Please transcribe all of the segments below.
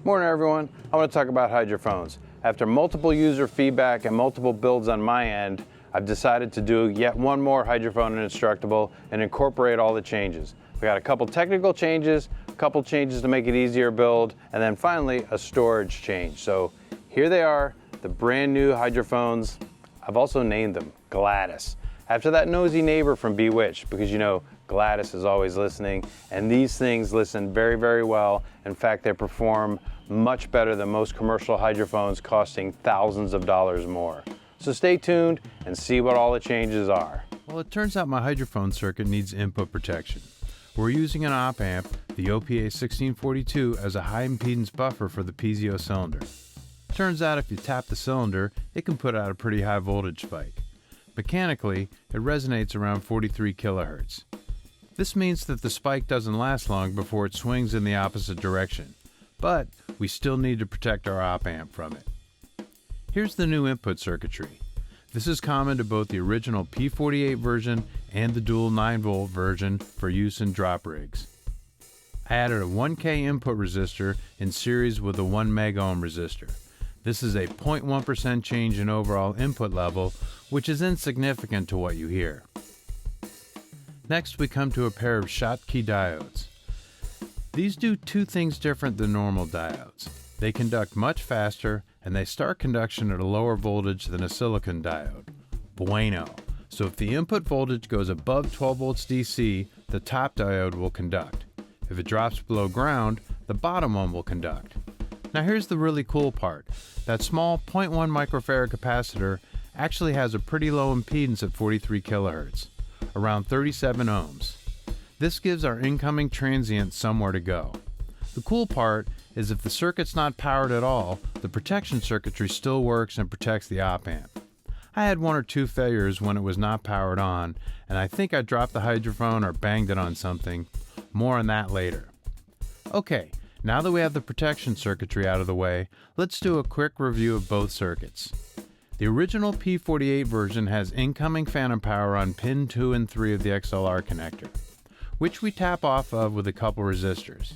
Morning everyone, I want to talk about hydrophones. After multiple user feedback and multiple builds on my end, I've decided to do yet one more hydrophone in Instructable and incorporate all the changes. We got a couple technical changes, a couple changes to make it easier to build, and then finally a storage change. So here they are, the brand new hydrophones. I've also named them Gladys, after that nosy neighbor from Bewitched, because you know Gladys is always listening, and these things listen very, very well. In fact, they perform much better than most commercial hydrophones, costing thousands of dollars more. So stay tuned and see what all the changes are. Well, it turns out my hydrophone circuit needs input protection. We're using an op amp, the OPA 1642, as a high impedance buffer for the piezo cylinder. Turns out if you tap the cylinder, it can put out a pretty high voltage spike. Mechanically, it resonates around 43 kilohertz. This means that the spike doesn't last long before it swings in the opposite direction, but we still need to protect our op amp from it. Here's the new input circuitry. This is common to both the original P48 version and the dual 9V version for use in drop rigs. I added a 1K input resistor in series with a 1 megohm resistor. This is a 0.1% change in overall input level, which is insignificant to what you hear. Next, we come to a pair of Schottky diodes. These do two things different than normal diodes. They conduct much faster, and they start conduction at a lower voltage than a silicon diode. Bueno. So if the input voltage goes above 12 volts DC, the top diode will conduct. If it drops below ground, the bottom one will conduct. Now here's the really cool part. That small 0.1 microfarad capacitor actually has a pretty low impedance at 43 kilohertz, around 37 ohms. This gives our incoming transient somewhere to go. The cool part is if the circuit's not powered at all, the protection circuitry still works and protects the op amp. I had one or two failures when it was not powered on, and I think I dropped the hydrophone or banged it on something. More on that later. Okay, now that we have the protection circuitry out of the way, let's do a quick review of both circuits. The original P48 version has incoming phantom power on pin 2 and 3 of the XLR connector, which we tap off of with a couple resistors.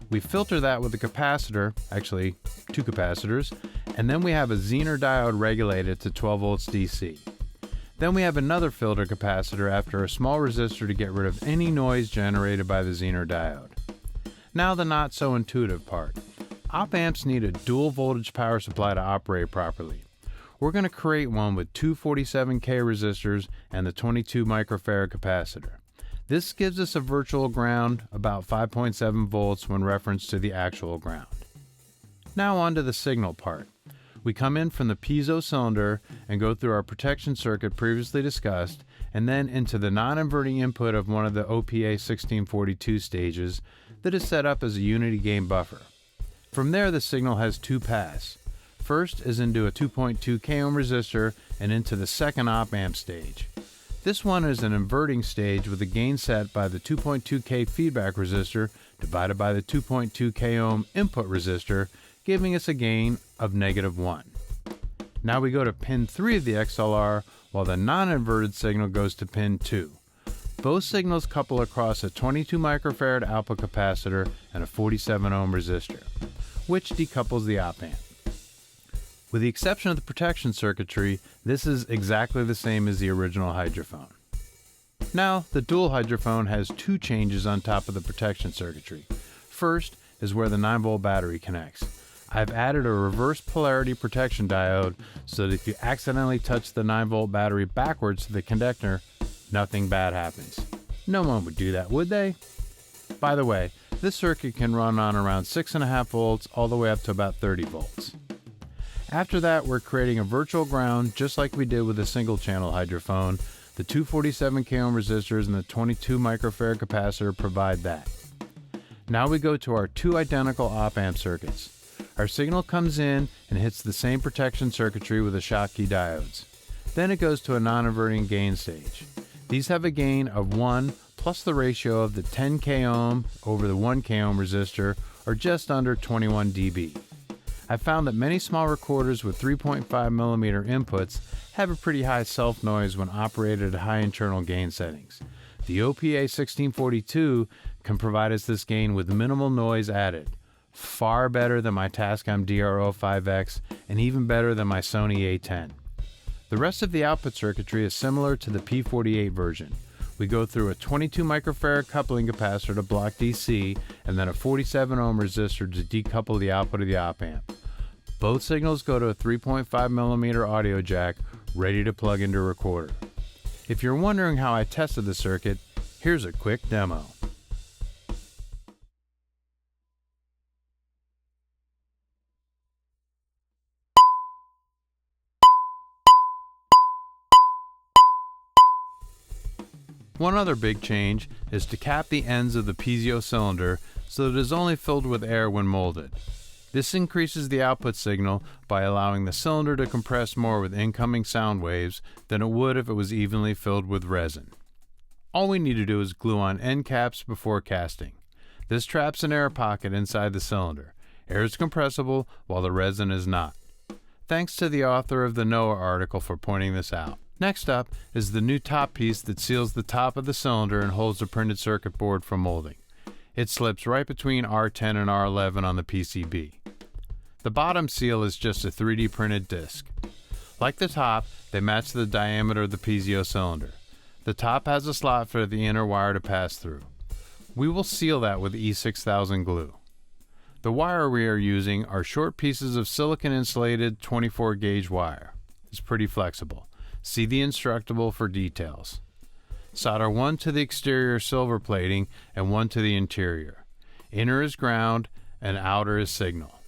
We filter that with a capacitor, actually two capacitors, and then we have a Zener diode regulated to 12 volts DC. Then we have another filter capacitor after a small resistor to get rid of any noise generated by the Zener diode. Now the not so intuitive part. Op amps need a dual voltage power supply to operate properly. We're going to create one with two 47K resistors and the 22 microfarad capacitor. This gives us a virtual ground about 5.7 volts when referenced to the actual ground. Now on to the signal part. We come in from the piezo cylinder and go through our protection circuit previously discussed, and then into the non-inverting input of one of the OPA 1642 stages that is set up as a unity gain buffer. From there, the signal has two paths. First is into a 2.2 k ohm resistor and into the second op amp stage. This one is an inverting stage with a gain set by the 2.2K feedback resistor divided by the 2.2K ohm input resistor, giving us a gain of -1. Now we go to pin 3 of the XLR, while the non-inverted signal goes to pin 2. Both signals couple across a 22 microfarad output capacitor and a 47 ohm resistor, which decouples the op amp. With the exception of the protection circuitry, this is exactly the same as the original hydrophone. Now, the dual hydrophone has two changes on top of the protection circuitry. First is where the 9V battery connects. I've added a reverse polarity protection diode so that if you accidentally touch the 9V battery backwards to the conductor, nothing bad happens. No one would do that, would they? By the way, this circuit can run on around 6.5 volts all the way up to about 30 volts. After that, we're creating a virtual ground just like we did with a single channel hydrophone. The two 47K ohm resistors and the 22 microfarad capacitor provide that. Now we go to our two identical op amp circuits. Our signal comes in and hits the same protection circuitry with the Schottky diodes. Then it goes to a non-inverting gain stage. These have a gain of 1 plus the ratio of the 10K ohm over the 1K ohm resistor, or just under 21 dB. I found that many small recorders with 3.5mm inputs have a pretty high self-noise when operated at high internal gain settings. The OPA 1642 can provide us this gain with minimal noise added. far better than my Tascam DR05X, and even better than my Sony A10. The rest of the output circuitry is similar to the P48 version. We go through a 22 microfarad coupling capacitor to block DC, and then a 47 ohm resistor to decouple the output of the op amp. Both signals go to a 3.5mm audio jack, ready to plug into a recorder. If you're wondering how I tested the circuit, here's a quick demo. One other big change is to cap the ends of the piezo cylinder so that it is only filled with air when molded. This increases the output signal by allowing the cylinder to compress more with incoming sound waves than it would if it was evenly filled with resin. All we need to do is glue on end caps before casting. This traps an air pocket inside the cylinder. Air is compressible while the resin is not. Thanks to the author of the NOAA article for pointing this out. Next up is the new top piece that seals the top of the cylinder and holds the printed circuit board from molding. It slips right between R10 and R11 on the PCB. The bottom seal is just a 3D printed disc. Like the top, they match the diameter of the piezo cylinder. The top has a slot for the inner wire to pass through. We will seal that with E6000 glue. The wire we are using are short pieces of silicon insulated 24 gauge wire. It's pretty flexible. See the Instructable for details. Solder one to the exterior silver plating and one to the interior. Inner is ground and outer is signal.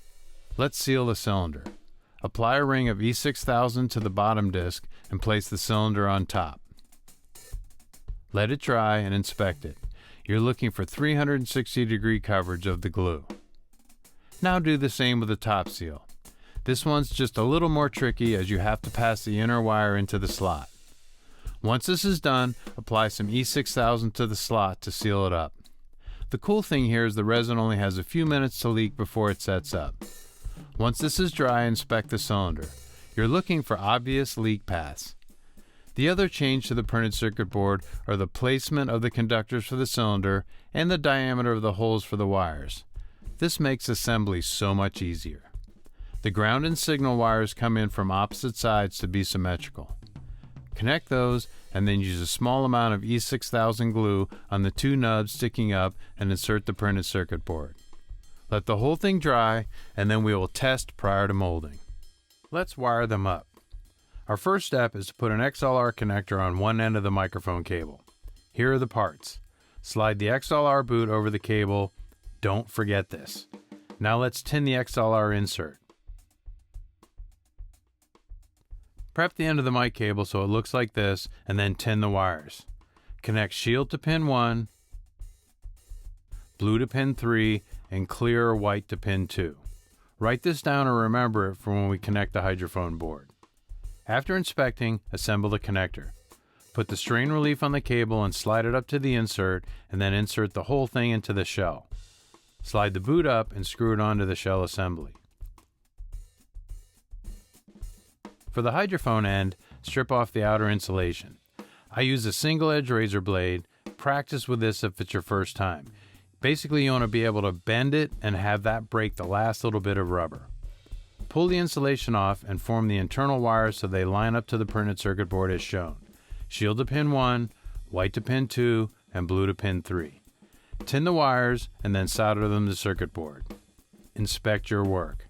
Let's seal the cylinder. Apply a ring of E6000 to the bottom disc and place the cylinder on top. Let it dry and inspect it. You're looking for 360-degree coverage of the glue. Now do the same with the top seal. This one's just a little more tricky as you have to pass the inner wire into the slot. Once this is done, apply some E6000 to the slot to seal it up. The cool thing here is the resin only has a few minutes to leak before it sets up. Once this is dry, inspect the cylinder. You're looking for obvious leak paths. The other change to the printed circuit board are the placement of the conductors for the cylinder and the diameter of the holes for the wires. This makes assembly so much easier. The ground and signal wires come in from opposite sides to be symmetrical. Connect those and then use a small amount of E6000 glue on the two nubs sticking up and insert the printed circuit board. Let the whole thing dry and then we will test prior to molding. Let's wire them up. Our first step is to put an XLR connector on one end of the microphone cable. Here are the parts. Slide the XLR boot over the cable. Don't forget this. Now let's tin the XLR insert. Prep the end of the mic cable so it looks like this and then tin the wires. Connect shield to pin 1, blue to pin 3, and clear or white to pin 2. Write this down or remember it for when we connect the hydrophone board. After inspecting, assemble the connector. Put the strain relief on the cable and slide it up to the insert and then insert the whole thing into the shell. Slide the boot up and screw it onto the shell assembly. For the hydrophone end, strip off the outer insulation. I use a single edge razor blade. Practice with this if it's your first time. Basically, you want to be able to bend it and have that break the last little bit of rubber. Pull the insulation off and form the internal wires so they line up to the printed circuit board as shown. Shield to pin 1, white to pin 2, and blue to pin 3. Tin the wires and then solder them to the circuit board. Inspect your work.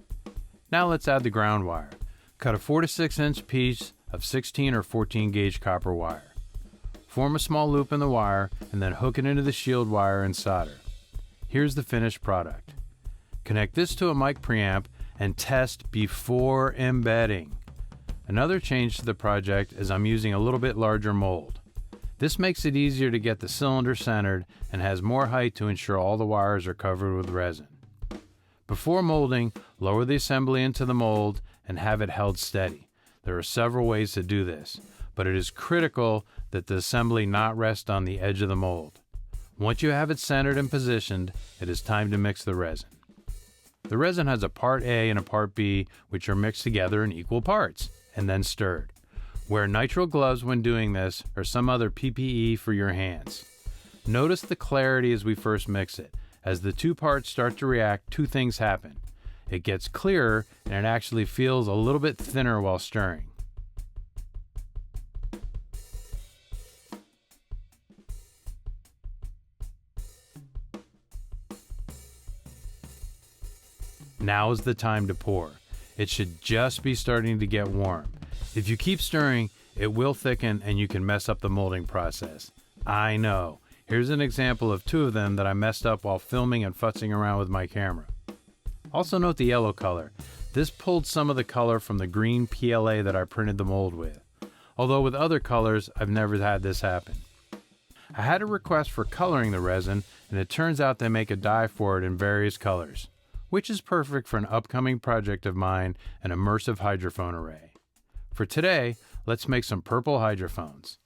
Now let's add the ground wire. Cut a 4 to 6 inch piece of 16 or 14 gauge copper wire. Form a small loop in the wire and then hook it into the shield wire and solder. Here's the finished product. Connect this to a mic preamp and test before embedding. Another change to the project is I'm using a little bit larger mold. This makes it easier to get the cylinder centered and has more height to ensure all the wires are covered with resin. Before molding, lower the assembly into the mold and have it held steady. There are several ways to do this, but it is critical that the assembly not rest on the edge of the mold. Once you have it centered and positioned, it is time to mix the resin. The resin has a part A and a part B, which are mixed together in equal parts and then stirred. Wear nitrile gloves when doing this or some other PPE for your hands. Notice the clarity as we first mix it. As the two parts start to react, two things happen. It gets clearer, and it actually feels a little bit thinner while stirring. Now is the time to pour. It should just be starting to get warm. If you keep stirring, it will thicken and you can mess up the molding process. I know. Here's an example of two of them that I messed up while filming and futzing around with my camera. Also note the yellow color. This pulled some of the color from the green PLA that I printed the mold with. Although with other colors, I've never had this happen. I had a request for coloring the resin, and it turns out they make a dye for it in various colors, which is perfect for an upcoming project of mine, an immersive hydrophone array. For today, let's make some purple hydrophones.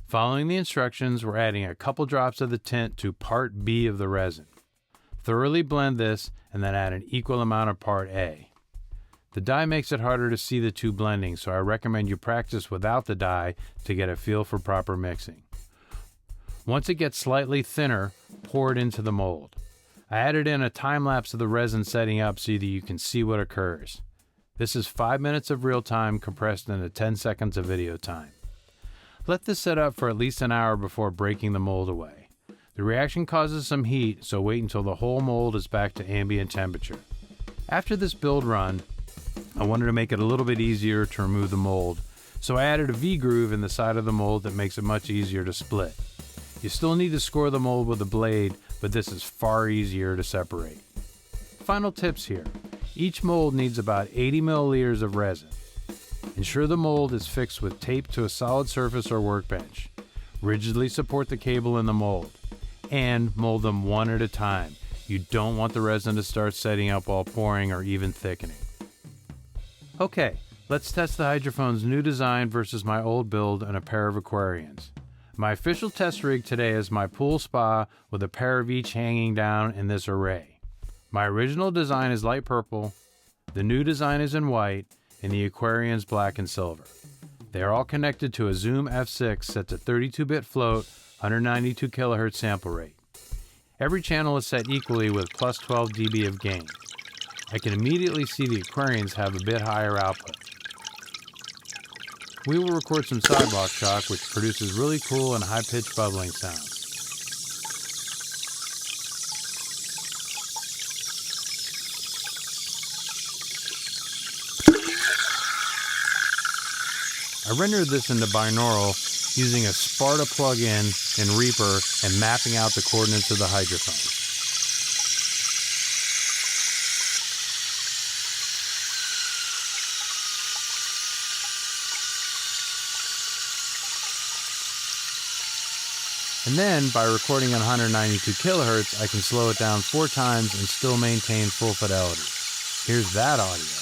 Following the instructions, we're adding a couple drops of the tint to part B of the resin. Thoroughly blend this and then add an equal amount of part A. The dye makes it harder to see the two blending, so I recommend you practice without the dye to get a feel for proper mixing. Once it gets slightly thinner, pour it into the mold. I added in a time lapse of the resin setting up so that you can see what occurs. This is 5 minutes of real time compressed into 10 seconds of video time. Let this set up for at least an hour before breaking the mold away. The reaction causes some heat, so wait until the whole mold is back to ambient temperature. After this build run, I wanted to make it a little bit easier to remove the mold, so I added a V-groove in the side of the mold that makes it much easier to split. You still need to score the mold with a blade, but this is far easier to separate. Final tips here. Each mold needs about 80 milliliters of resin. Ensure the mold is fixed with tape to a solid surface or workbench. Rigidly support the cable in the mold. And mold them one at a time. You don't want the resin to start setting up while pouring or even thickening. Okay, let's test the hydrophone's new design versus my old build and a pair of Aquarians. My official test rig today is my pool spa with a pair of each hanging down in this array. My original design is light purple, the new design is in white, and the Aquarian's black and silver. They are all connected to a Zoom F6 set to 32-bit float, 192 kHz sample rate. Every channel is set equally with plus 12 dB of gain. I can immediately see the Aquarians have a bit higher output. We will record some sidewalk shock, which produces really cool and high-pitched bubbling sounds. I rendered this into binaural using a Sparta plugin in Reaper and mapping out the coordinates of the hydrophone. And then, by recording at 192 kHz, I can slow it down 4 times and still maintain full fidelity. Here's that audio.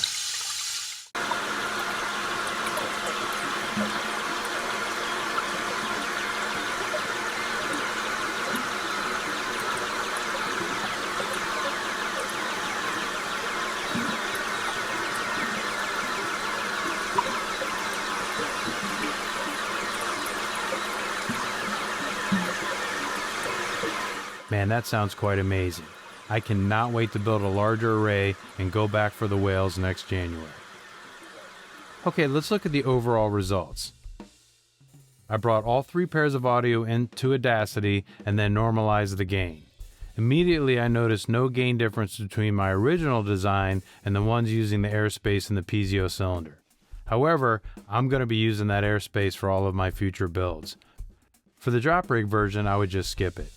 Man, that sounds quite amazing. I cannot wait to build a larger array and go back for the whales next January. Okay, let's look at the overall results. I brought all 3 pairs of audio into Audacity and then normalized the gain. Immediately I noticed no gain difference between my original design and the ones using the airspace in the piezo cylinder. However, I'm going to be using that airspace for all of my future builds. For the drop rig version, I would just skip it.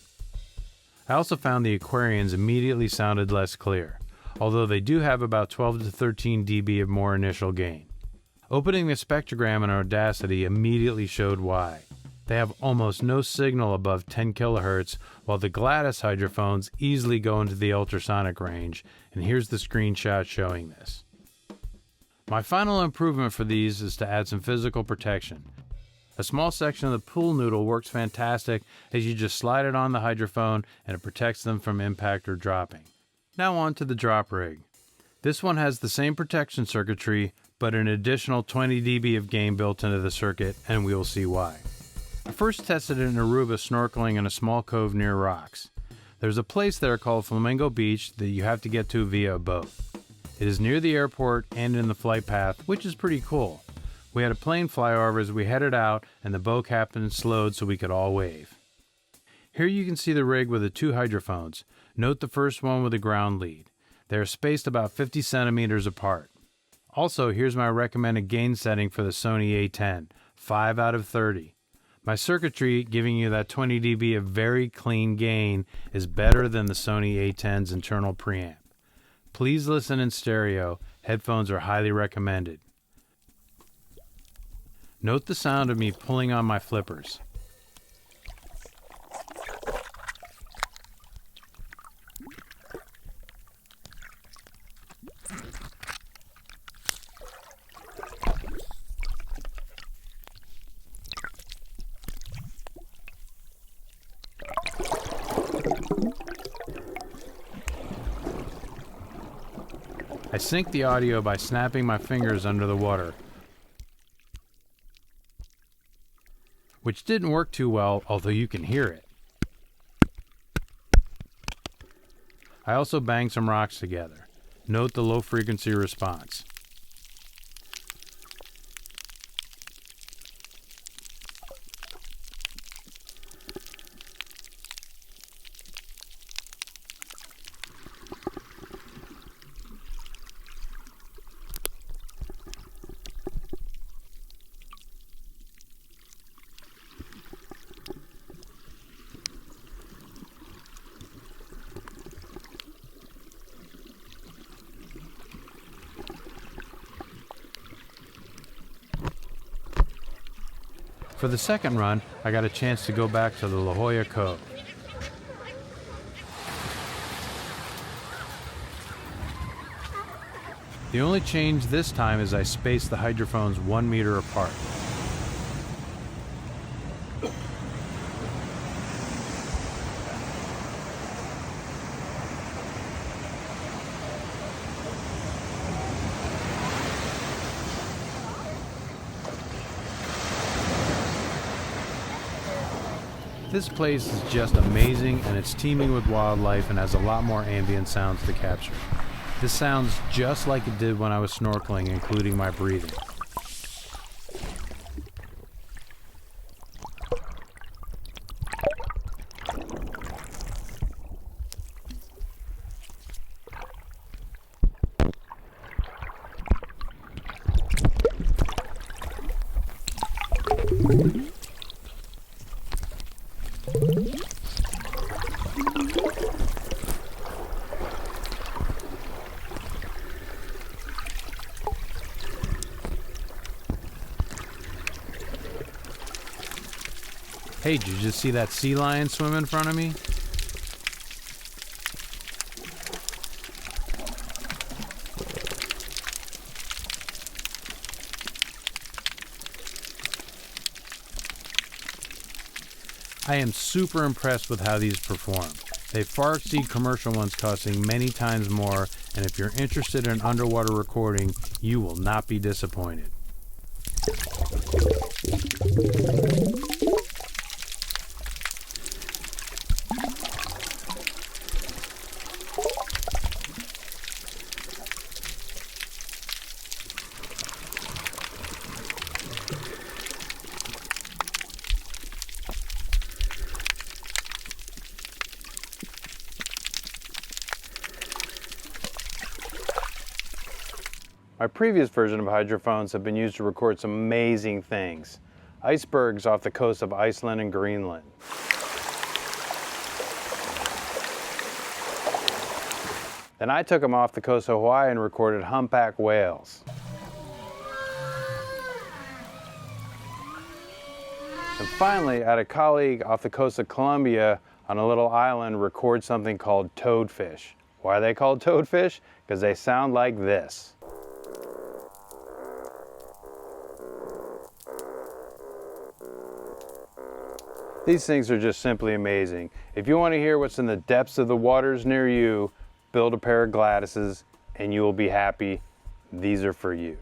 I also found the Aquarians immediately sounded less clear, although they do have about 12 to 13 dB of more initial gain. Opening the spectrogram in Audacity immediately showed why. They have almost no signal above 10 kHz, while the Gladys hydrophones easily go into the ultrasonic range, and here's the screenshot showing this. My final improvement for these is to add some physical protection. A small section of the pool noodle works fantastic as you just slide it on the hydrophone and it protects them from impact or dropping. Now on to the drop rig. This one has the same protection circuitry, but an additional 20 dB of gain built into the circuit, and we will see why. I first tested it in Aruba snorkeling in a small cove near rocks. There's a place there called Flamingo Beach that you have to get to via a boat. It is near the airport and in the flight path, which is pretty cool. We had a plane fly over as we headed out, and the boat captain slowed so we could all wave. Here you can see the rig with the 2 hydrophones. Note the first one with a ground lead. They are spaced about 50 centimeters apart. Also, here's my recommended gain setting for the Sony A10, 5 out of 30. My circuitry, giving you that 20 dB of very clean gain, is better than the Sony A10's internal preamp. Please listen in stereo. Headphones are highly recommended. Note the sound of me pulling on my flippers. I sync the audio by snapping my fingers under the water, which didn't work too well, although you can hear it. I also banged some rocks together. Note the low frequency response. For the second run, I got a chance to go back to the La Jolla Cove. The only change this time is I spaced the hydrophones 1 meter apart. This place is just amazing, and it's teeming with wildlife and has a lot more ambient sounds to capture. This sounds just like it did when I was snorkeling, including my breathing. Hey, did you just see that sea lion swim in front of me? I am super impressed with how these perform. They far exceed commercial ones, costing many times more, and if you're interested in underwater recording, you will not be disappointed. My previous version of hydrophones have been used to record some amazing things. Icebergs off the coast of Iceland and Greenland. Then I took them off the coast of Hawaii and recorded humpback whales. And finally, I had a colleague off the coast of Colombia on a little island record something called toadfish. Why are they called toadfish? Because they sound like this. These things are just simply amazing. If you want to hear what's in the depths of the waters near you, build a pair of Gladyses and you will be happy. These are for you.